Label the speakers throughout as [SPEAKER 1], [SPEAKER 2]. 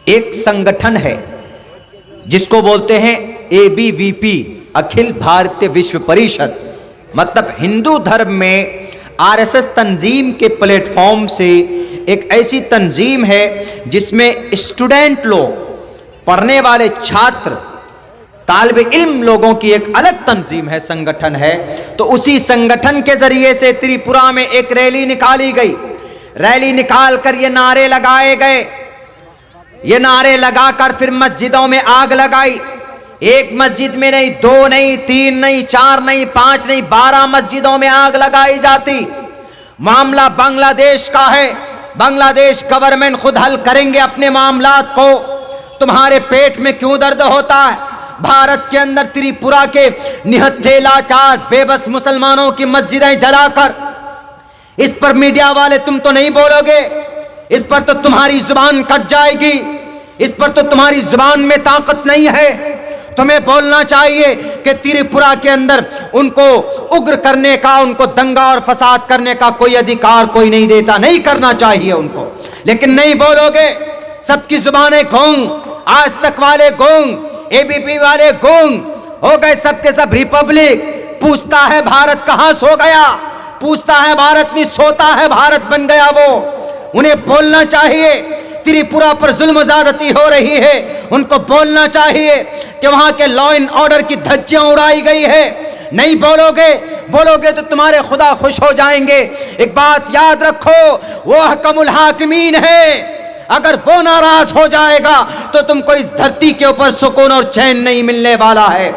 [SPEAKER 1] एक संगठन है जिसको बोलते हैं ABVP, अखिल भारतीय विश्व परिषद। मतलब हिंदू धर्म में RSS तंजीम के प्लेटफॉर्म से एक ऐसी तंजीम है जिसमें स्टूडेंट लोग, पढ़ने वाले छात्र, तालिब इल्म लोगों की एक अलग तंजीम है, संगठन है। तो उसी संगठन के जरिए से त्रिपुरा में एक रैली निकाली गई। रैली निकाल कर ये नारे लगाए गए। ये नारे लगाकर फिर मस्जिदों में आग लगाई। एक मस्जिद में नहीं, 2 नहीं, 3 नहीं, 4 नहीं, 5 नहीं, 12 मस्जिदों में आग लगाई जाती। मामला बांग्लादेश का है। बांग्लादेश गवर्नमेंट खुद हल करेंगे अपने मामलात को। तुम्हारे पेट में क्यों दर्द होता है? भारत के अंदर त्रिपुरा के निहत्थे, लाचार, बेबस मुसलमानों की मस्जिदें जलाकर, इस पर मीडिया वाले तुम तो नहीं बोलोगे। इस पर तो तुम्हारी जुबान कट जाएगी। इस पर तो तुम्हारी जुबान में ताकत नहीं है। तुम्हें बोलना चाहिए कि त्रिपुरा के अंदर उनको उग्र करने का, उनको दंगा और फसाद करने का कोई अधिकार कोई नहीं देता, नहीं करना चाहिए उनको, लेकिन नहीं बोलोगे। सबकी जुबानें गूंग, आज तक वाले गूंग, ABP वाले गूंग हो गए, सबके सब रिपब्लिक। पूछता है भारत कहां सो गया? पूछता है भारत नहीं सोता है, भारत बन गया वो। उन्हें बोलना चाहिए त्रिपुरा पर जुल्म ज्यादती हो रही है। उनको बोलना चाहिए कि वहां के लॉ एंड ऑर्डर की धज्जियां उड़ाई गई है। नहीं बोलोगे, बोलोगे तो तुम्हारे खुदा खुश हो जाएंगे। एक बात याद रखो, वो हकमुल हाकिमीन है। अगर वो नाराज हो जाएगा तो तुमको इस धरती के ऊपर सुकून और चैन नहीं मिलने वाला है।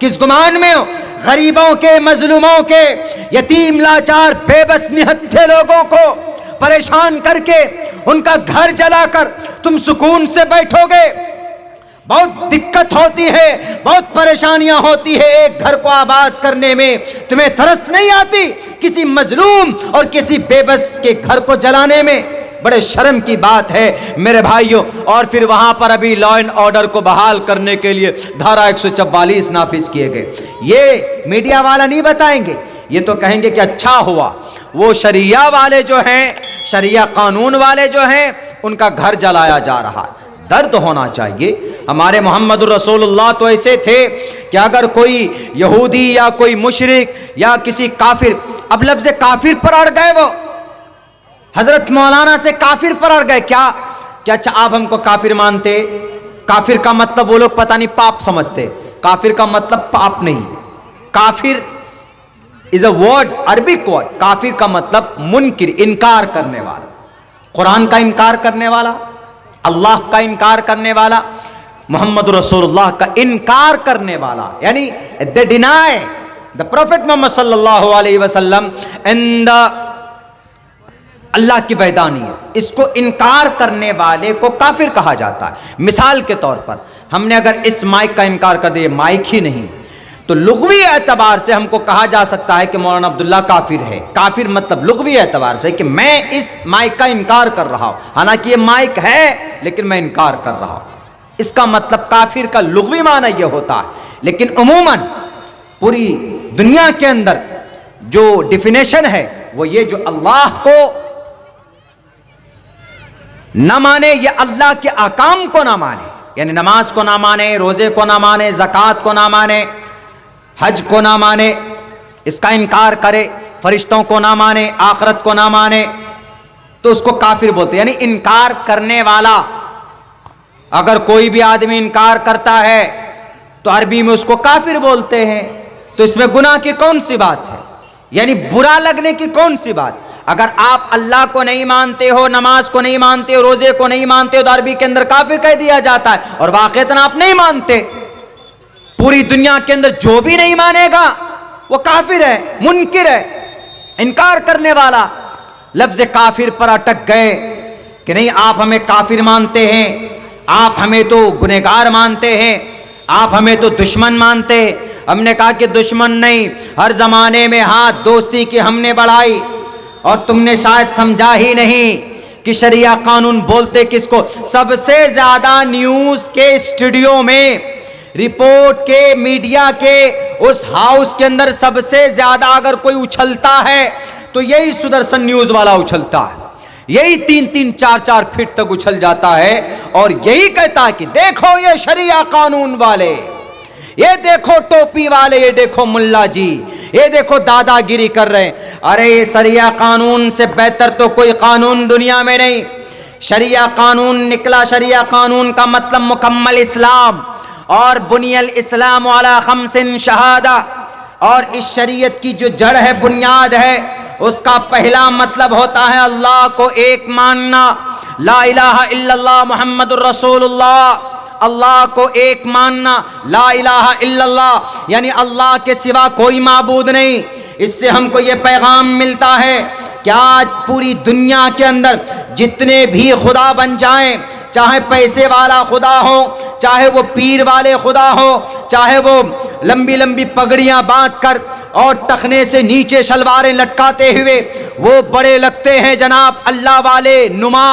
[SPEAKER 1] किस गुमान में हो? गरीबों के, मजलूमों के, यतीम, लाचार, बेबस, निहत्थे लोगों को परेशान करके उनका घर जलाकर तुम सुकून से बैठोगे? बहुत दिक्कत होती है, बहुत परेशानियां होती है एक घर को आबाद करने में। तुम्हें तरस नहीं आती किसी मजलूम और किसी बेबस के घर को जलाने में? बड़े शर्म की बात है मेरे भाइयों। और फिर वहां पर अभी लॉ एंड ऑर्डर को बहाल करने के लिए धारा 144 नाफिज किए गए। ये मीडिया वाला नहीं बताएंगे, ये तो कहेंगे कि अच्छा हुआ वो शरिया वाले जो हैं, शरिया कानून वाले जो हैं, उनका घर जलाया जा रहा है। दर्द होना चाहिए। हमारे मोहम्मद रसूलुल्लाह तो ऐसे थे कि अगर कोई यहूदी या कोई मुशरिक या किसी काफिर, अब लफ्ज़ काफिर पर अड़ गए, वो हजरत मौलाना से काफिर पर अड़ गए। क्या क्या? अच्छा, आप हमको काफिर मानते? काफिर का मतलब वो लोग पता नहीं पाप समझते। काफिर का मतलब पाप नहीं। काफिर is a word, Arabic word. काफिर का मतलब मुनकिर, इनकार करने वाला। कुरान का इनकार करने वाला, अल्लाह का इनकार करने वाला, मोहम्मद रसूलुल्लाह का इनकार करने वाला, यानी दे डिनाई द प्रोफेट मोहम्मद सल्लल्लाहु अलैहि वसल्लम एंड अल्लाह की वैदानियत। इसको इनकार करने वाले को काफिर कहा जाता है। मिसाल के तौर पर हमने अगर इस माइक का इनकार कर दिया, माइक ही नहीं, तो लुग़वी एतबार से हमको कहा जा सकता है कि मौलाना अब्दुल्ला काफिर है। काफिर मतलब लुग़वी एतबार से कि मैं इस माइक का इनकार कर रहा हूं, हालांकि ये माइक है लेकिन मैं इनकार कर रहा हूं। इसका मतलब काफिर का लुग़वी माना यह होता है। लेकिन उमूमन पूरी दुनिया के अंदर जो डिफिनेशन है वो ये, जो अल्लाह को न माने, ये अल्लाह के अहकाम को ना माने, यानी नमाज को ना माने, रोजे को ना माने, ज़कात को ना माने, हज को ना माने, इसका इनकार करे, फरिश्तों को ना माने, आखिरत को ना माने, तो उसको काफिर बोलते हैं। यानी इनकार करने वाला। अगर कोई भी आदमी इनकार करता है तो अरबी में उसको काफिर बोलते हैं। तो इसमें गुनाह की कौन सी बात है? यानी बुरा लगने की कौन सी बात? अगर आप अल्लाह को नहीं मानते हो, नमाज को नहीं मानते हो, रोजे को नहीं मानते हो, तो अरबी के अंदर काफिर कह दिया जाता है। और वाक़ईतन आप नहीं मानते। पूरी दुनिया के अंदर जो भी नहीं मानेगा वो काफिर है, मुनकिर है, इनकार करने वाला। लफ्ज काफिर पर अटक गए कि नहीं, आप हमें काफिर मानते हैं, आप हमें तो गुनहगार मानते हैं, आप हमें तो दुश्मन मानते हैं। हमने कहा कि दुश्मन नहीं, हर जमाने में हाथ दोस्ती की हमने बढ़ाई। और तुमने शायद समझा ही नहीं कि शरिया कानून बोलते किसको? सबसे ज्यादा न्यूज के स्टूडियो में, रिपोर्ट के, मीडिया के उस हाउस के अंदर सबसे ज्यादा अगर कोई उछलता है तो यही सुदर्शन न्यूज वाला उछलता है। यही 3-3, 4-4 फीट तक उछल जाता है और यही कहता है कि देखो ये शरिया कानून वाले, ये देखो टोपी वाले, ये देखो मुल्ला जी, ये देखो दादागिरी कर रहे हैं। अरे ये शरिया कानून से बेहतर तो कोई कानून दुनिया में नहीं। शरिया कानून निकला, शरिया कानून का मतलब मुकम्मल इस्लाम, और बुनियल इस्लाम वाला खमसिन शहादा। और इस शरीयत की जो जड़ है, बुनियाद है, उसका पहला मतलब होता है अल्लाह को एक मानना, ला इलाहा इल्लल्लाह मुहम्मदुर रसूलुल्लाह, अल्लाह को एक मानना, ला इलाहा इल्लल्लाह यानी अल्लाह के सिवा कोई माबूद नहीं। इससे हमको ये पैगाम मिलता है कि आज पूरी दुनिया के अंदर जितने भी खुदा बन जाएं, चाहे पैसे वाला खुदा हो, चाहे वो पीर वाले खुदा हो, चाहे वो लंबी लंबी पगड़ियां बांध कर और टखने से नीचे शलवारें लटकाते हुए वो बड़े लगते हैं जनाब, अल्लाह वाले नुमा,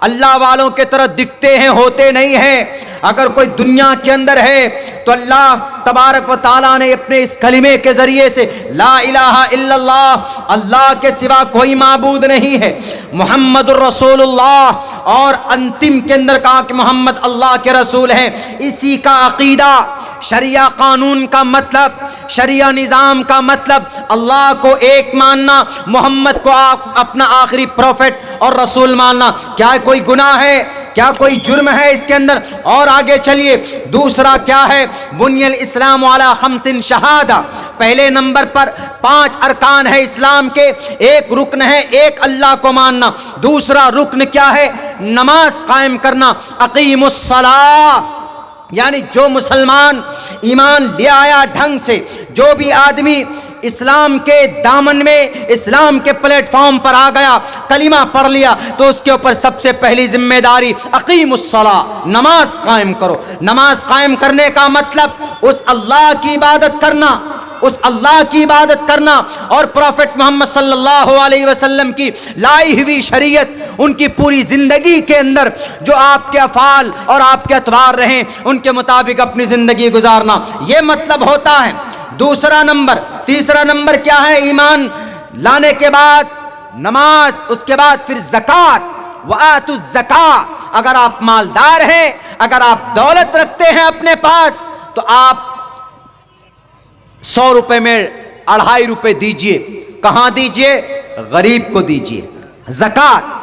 [SPEAKER 1] अल्लाह वालों के तरह दिखते हैं, होते नहीं हैं। अगर कोई दुनिया के अंदर है तो अल्लाह तबारक व ताला ने अपने इस कलिमे के जरिए से ला इलाहा इल्लल्लाह, अल्लाह के सिवा कोई माबूद नहीं है, मुहम्मदुर रसूलुल्लाह, और अंतिम के अंदर कहा कि मोहम्मद अल्लाह के रसूल हैं। इसी का अकीदा, शरिया कानून का मतलब, शरिया निज़ाम का मतलब अल्लाह को एक मानना, मोहम्मद को अपना आखिरी प्रोफेट और रसूल मानना। क्या कोई गुनाह है? क्या कोई जुर्म है इसके अंदर? और आगे चलिए, दूसरा क्या है? बुनियल इस्लाम वाला खमसिन शहादा। पहले नंबर पर 5 अरकान है इस्लाम के, एक रुकन है एक अल्लाह को मानना। दूसरा रुकन क्या है? नमाज कायम करना, अकीमुस्सलाह, यानी जो मुसलमान ईमान ले आया ढंग से, जो भी आदमी इस्लाम के दामन में, इस्लाम के प्लेटफॉर्म पर आ गया, कलिमा पढ़ लिया, तो उसके ऊपर सबसे पहली जिम्मेदारी अकीमुस्सलाह, नमाज कायम करो। नमाज कायम करने का मतलब उस अल्लाह की इबादत करना, उस अल्लाह की इबादत करना, और प्रॉफेट मोहम्मद सल्लल्लाहु अलैहि वसल्लम की लाई हुई शरीयत, उनकी पूरी जिंदगी के अंदर जो आपके अफाल और आपके अतवार रहें, उनके मुताबिक अपनी जिंदगी गुजारना, ये मतलब होता है। दूसरा नंबर, तीसरा नंबर क्या है? ईमान लाने के बाद नमाज, उसके बाद फिर ज़कात, वातु ज़कात। अगर आप मालदार हैं, अगर आप दौलत रखते हैं अपने पास, तो आप 100 रुपए में 2.5 रुपए दीजिए। कहां दीजिए? गरीब को दीजिए। ज़कात,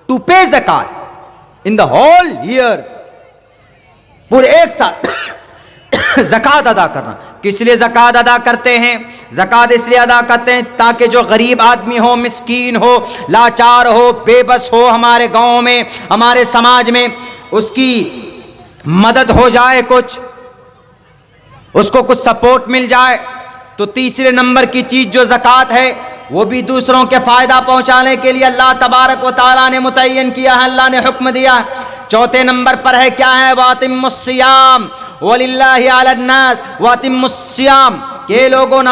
[SPEAKER 1] टू पे ज़कात इन द होल ईयर्स, पूरे एक साथ ज़कात अदा करना। किस लिए ज़कात अदा करते हैं? ज़कात इसलिए अदा करते हैं ताकि जो गरीब आदमी हो, मिस्कीन हो, लाचार हो, बेबस हो हमारे गांव में, हमारे समाज में, उसकी मदद हो जाए, कुछ उसको कुछ सपोर्ट मिल जाए। तो तीसरे नंबर की चीज़ जो ज़कात है, वो भी दूसरों के फ़ायदा पहुंचाने के लिए अल्लाह तबारक व ताला ने मुतय्यन किया है, अल्लाह ने हुक्म दिया है। चौथे नंबर पर है क्या है? वातिमुस्सियाम वलिल्लाहि अलन्नास वातिमुस्सियाम, के लोगों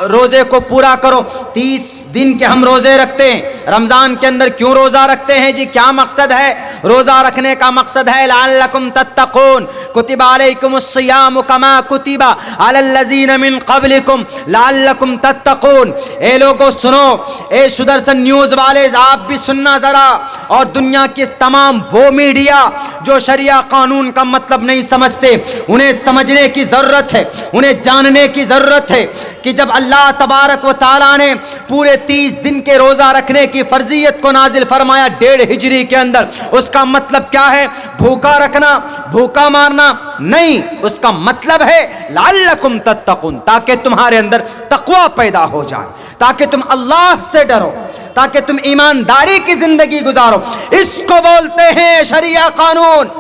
[SPEAKER 1] रोजे को पूरा करो। 30 दिन के हम रोजे रखते हैं, रमजान के अंदर क्यों रोजा रखते हैं जी? क्या मकसद है रोजा रखने का? मकसद है लअल्लकुम तत्तकून, कुतिबा अलैकुमुस्सियाम कमा कुतिबा अलल्लज़ीना मिन क़ब्लिकुम लअल्लकुम तत्तकून। ए लोगों सुनो, ए सुदर्शन न्यूज़ वाले आप भी सुनना ज़रा, और दुनिया के तमाम वो मीडिया जो शरिया कानून का मतलब नहीं समझते, उन्हें समझने की ज़रूरत है, उन्हें जानने की ज़रूरत है कि जब अल्लाह तबारक व ताला ने पूरे 30 दिन के रोज़ा रखने की फर्जियत को नाजिल फरमाया 1.5 हिजरी के अंदर, उसका मतलब क्या है? भूखा रखना, भूखा मारना नहीं। उसका मतलब है लअल्लकुम तत्तकून, ताकि तुम्हारे अंदर तक़वा पैदा हो जाए, ताकि तुम अल्लाह से डरो, ताकि तुम ईमानदारी की जिंदगी गुजारो। इसको बोलते हैं शरिया कानून।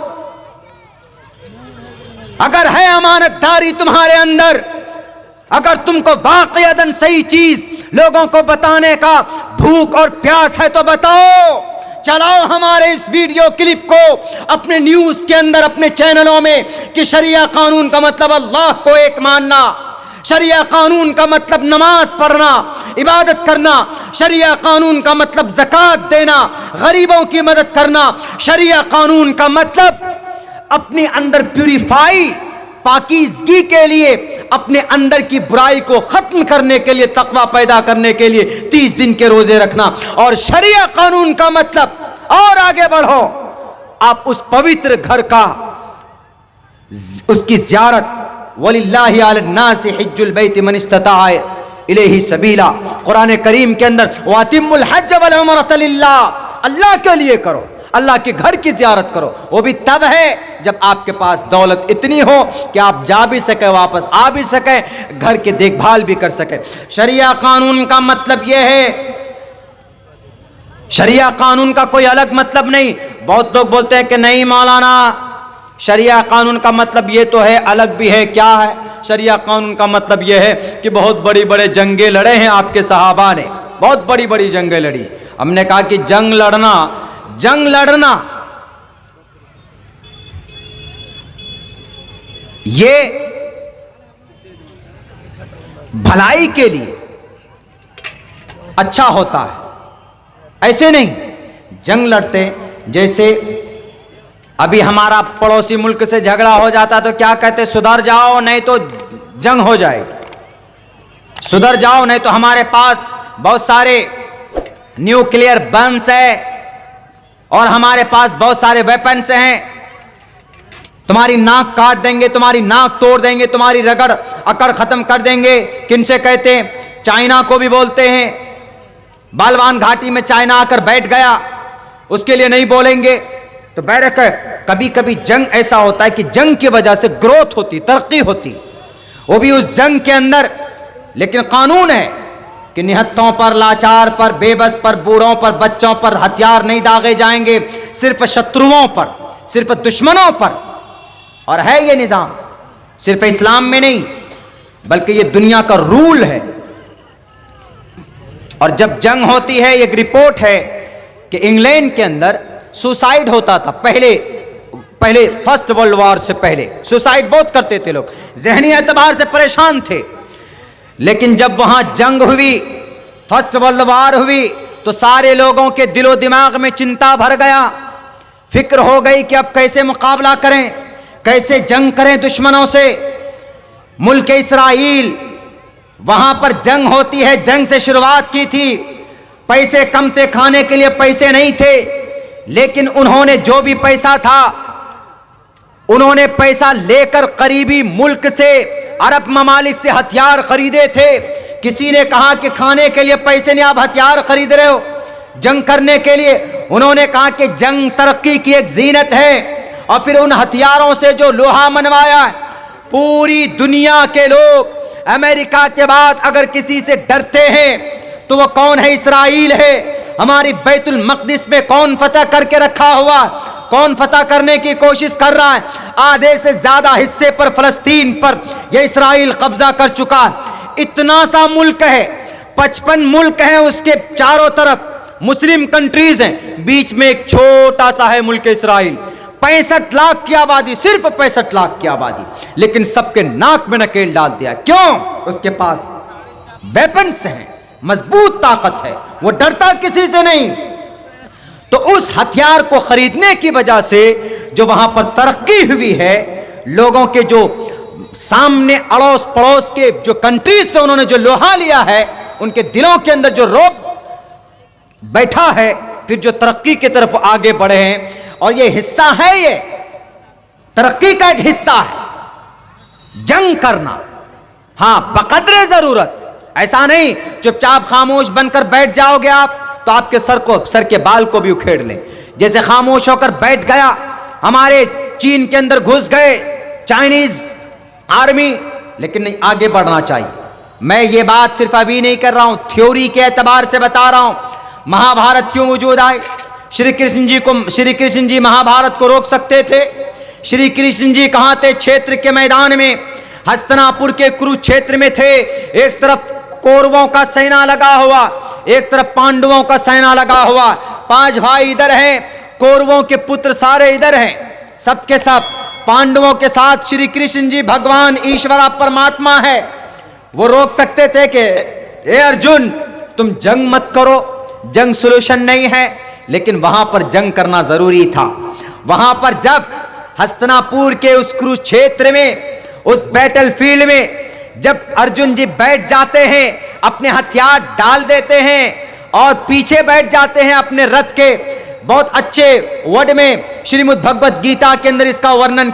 [SPEAKER 1] अगर है अमानतदारी तुम्हारे अंदर, अगर तुमको वाक़ियतन सही चीज लोगों को बताने का भूख और प्यास है तो बताओ, चलाओ हमारे इस वीडियो क्लिप को अपने न्यूज के अंदर, अपने चैनलों में, कि शरिया कानून का मतलब अल्लाह को एक मानना, शरिया कानून का मतलब नमाज पढ़ना, इबादत करना, शरिया कानून का मतलब ज़कात देना, गरीबों की मदद करना, शरिया कानून का मतलब अपने अंदर प्यूरिफाई, पाकीज़गी के लिए अपने अंदर की बुराई को खत्म करने के लिए, तकवा पैदा करने के लिए 30 दिन के रोजे रखना। और शरिया कानून का मतलब, और आगे बढ़ो, आप उस पवित्र घर का, उसकी ज़ियारत, वलिल्लाहि अलन्नासि हिज्जुल बैति मन इस्तताअ इलैहि सबीला, कुरान करीम के अंदर वातिमुल हज्ज वल उम्रता लिल्लाह, अल्लाह के लिए करो, अल्लाह के घर की ज़ियारत करो। वो भी तब है जब आपके पास दौलत इतनी हो कि आप जा भी सके, वापस आ भी सके, घर की देखभाल भी कर सके। शरिया कानून का मतलब यह है, शरिया कानून का कोई अलग मतलब नहीं। बहुत लोग बोलते हैं कि नहीं मौलाना, शरिया कानून का मतलब ये तो है, अलग भी है। क्या है शरिया कानून का मतलब? ये है कि बहुत बड़ी बड़े जंगें लड़े हैं आपके सहाबा ने, बहुत बड़ी बड़ी जंगें लड़ी। हमने कहा कि जंग लड़ना ये भलाई के लिए अच्छा होता है, ऐसे नहीं जंग लड़ते। जैसे अभी हमारा पड़ोसी मुल्क से झगड़ा हो जाता तो क्या कहते? सुधर जाओ नहीं तो जंग हो जाएगी, सुधर जाओ नहीं तो हमारे पास बहुत सारे न्यूक्लियर बम्स है और हमारे पास बहुत सारे वेपन्स हैं, तुम्हारी नाक काट देंगे, तुम्हारी नाक तोड़ देंगे, तुम्हारी रगड़ अकड़ खत्म कर देंगे। किनसे कहते हैं? चाइना को भी बोलते हैं। बालवान घाटी में चाइना आकर बैठ गया, उसके लिए नहीं बोलेंगे तो बैठ कर। कभी कभी जंग ऐसा होता है कि जंग की वजह से ग्रोथ होती, तरक्की होती, वो भी उस जंग के अंदर। लेकिन कानून है कि निहत्तों पर, लाचार पर, बेबस पर, बूढ़ों पर, बच्चों पर हथियार नहीं दागे जाएंगे, सिर्फ शत्रुओं पर, सिर्फ दुश्मनों पर। और है ये निजाम सिर्फ इस्लाम में नहीं बल्कि ये दुनिया का रूल है। और जब जंग होती है, एक रिपोर्ट है कि इंग्लैंड के अंदर सुसाइड होता था। पहले फर्स्ट वर्ल्ड वॉर से पहले सुसाइड बहुत करते थे लोग, ज़हनी एतबार से परेशान थे। लेकिन जब वहां जंग हुई, फर्स्ट वर्ल्ड वॉर हुई, तो सारे लोगों के दिलो दिमाग में चिंता भर गया, फिक्र हो गई कि अब कैसे मुकाबला करें, कैसे जंग करें दुश्मनों से। मुल्क इस्राइल, वहां पर जंग होती है, जंग से शुरुआत की थी। पैसे कम थे, खाने के लिए पैसे नहीं थे, लेकिन उन्होंने जो भी पैसा था उन्होंने पैसा लेकर करीबी मुल्क से, अरब ममालिक से हथियार खरीदे थे। किसी ने कहा कि खाने के लिए पैसे नहीं, आप हथियार खरीद रहे हो जंग करने के लिए। उन्होंने कहा कि जंग तरक्की की एक जीनत है। और फिर उन हथियारों से जो लोहा मनवाया, पूरी दुनिया के लोग अमेरिका के बाद अगर किसी से डरते हैं तो वो कौन है? इस्राइल है। हमारी बैतुल मक़दिस में कौन फतह करके रखा हुआ, कौन फतह करने की कोशिश कर रहा है? आधे से ज्यादा हिस्से पर, फलस्तीन पर यह इस्राइल कब्जा कर चुका है। इतना सा मुल्क है, 55 मुल्क हैं, उसके चारों तरफ मुस्लिम कंट्रीज हैं, बीच में एक छोटा सा है मुल्क इस्राइल। 65 लाख की आबादी, सिर्फ 65 लाख की आबादी, लेकिन सबके नाक में नकेल डाल दिया। क्यों? उसके पास वेपन्स हैं, मजबूत ताकत है, वो डरता किसी से नहीं। तो उस हथियार को खरीदने की वजह से जो वहां पर तरक्की हुई है, लोगों के जो सामने अड़ोस पड़ोस के जो कंट्रीज से उन्होंने जो लोहा लिया है, उनके दिलों के अंदर जो रोब बैठा है, फिर जो तरक्की की तरफ आगे बढ़े हैं। और ये हिस्सा है, ये तरक्की का एक हिस्सा है जंग करना। हां, बकदरे जरूरत, ऐसा नहीं चुपचाप खामोश बनकर बैठ जाओगे आप तो आपके सर के बाल को भी उखेड़ लें। जैसे खामोश होकर बैठ गया, हमारे चीन के अंदर घुस गए चाइनीज आर्मी, लेकिन नहीं, आगे बढ़ना चाहिए। मैं ये बात सिर्फ अभी नहीं कर रहा हूं, थ्योरी के एतबार से बता रहा हूं। महाभारत क्यों वजूद आए? श्री कृष्ण जी महाभारत को रोक सकते थे। श्री कृष्ण जी कहां थे? क्षेत्र के मैदान में, हस्तिनापुर के कुरुक्षेत्र में थे। एक तरफ कौरवों का सेना लगा हुआ, एक तरफ पांडवों का सेना लगा हुआ। 5 भाई इधर हैं, कौरवों के पुत्र सारे इधर हैं, सबके सब पांडवों के साथ श्री कृष्ण जी भगवान ईश्वरा परमात्मा है। वो रोक सकते थे कि ए अर्जुन, तुम जंग मत करो, जंग सॉल्यूशन नहीं है। लेकिन वहां पर जंग करना जरूरी था। वहां पर जब हस्तिनापुर के उस कुरुक्षेत्र में, उस बैटलफील्ड में जब अर्जुन जी बैठ जाते हैं, अपने हथियार डाल देते हैं और पीछे बैठ जाते हैं अपने रथ के। बहुत अच्छे वर्ड में श्रीमद् भगवत गीता के अंदर इसका वर्णन